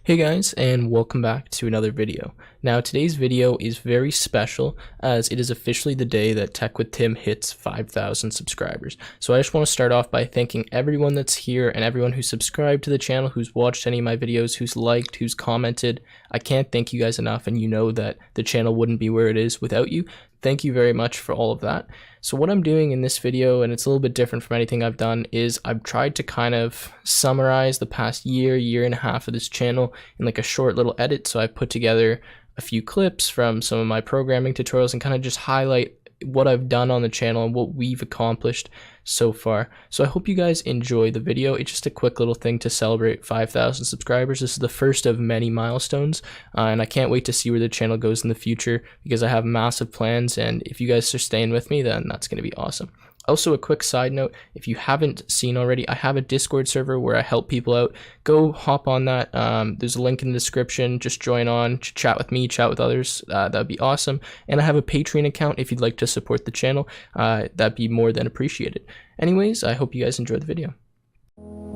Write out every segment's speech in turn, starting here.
Hey guys, and welcome back to another video. Now today's video is very special as it is officially the day that Tech with Tim hits 5,000 subscribers. So I just want to start off by thanking everyone that's here and everyone who's subscribed to the channel, who's watched any of my videos, who's liked, who's commented. I can't thank you guys enough, and you know that the channel wouldn't be where it is without you. Thank you very much for all of that. So what I'm doing in this video, and it's a little bit different from anything I've done, is I've tried to kind of summarize the past year and a half of this channel in like a short little edit. So I put together a few clips from some of my programming tutorials and kind of just highlight what I've done on the channel and what we've accomplished so far. So I hope you guys enjoy the video. It's just a quick little thing to celebrate 5,000 subscribers. This is the first of many milestones, and I can't wait to see where the channel goes in the future because I have massive plans, and if you guys are staying with me, then that's going to be awesome. Also, a quick side note, if you haven't seen already, I have a Discord server where I help people out. Go hop on that. There's a link in the description. Just join on, chat with me, chat with others. That'd be awesome. And I have a Patreon account if you'd like to support the channel. That'd be more than appreciated. Anyways, I hope you guys enjoy the video.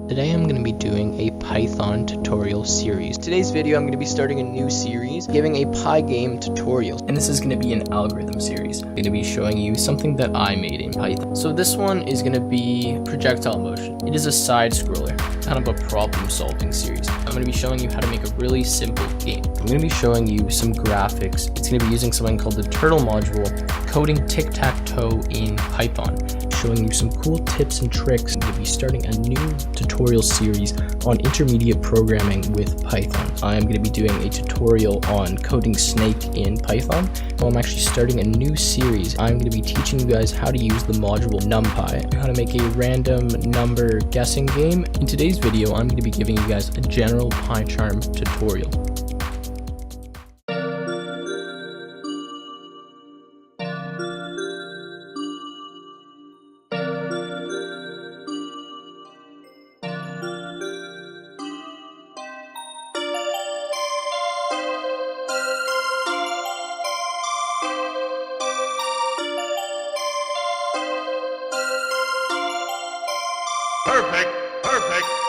Today I'm going to be doing a Python tutorial series. Today's video I'm going to be starting a new series, giving a Pygame tutorial. And this is going to be an algorithm series. I'm going to be showing you something that I made in Python. So this one is going to be projectile motion. It is a side scroller, kind of a problem solving series. I'm going to be showing you how to make a really simple game. I'm going to be showing you some graphics. It's going to be using something called the turtle module, coding tic-tac-toe in Python, showing you some cool tips and tricks. I'm going to be starting a new tutorial series on intermediate programming with Python. I'm going to be doing a tutorial on coding snake in Python. Well, I'm actually starting a new series. I'm going to be teaching you guys how to use the module NumPy, how to make a random number guessing game. In today's video, I'm going to be giving you guys a general PyCharm tutorial. Perfect.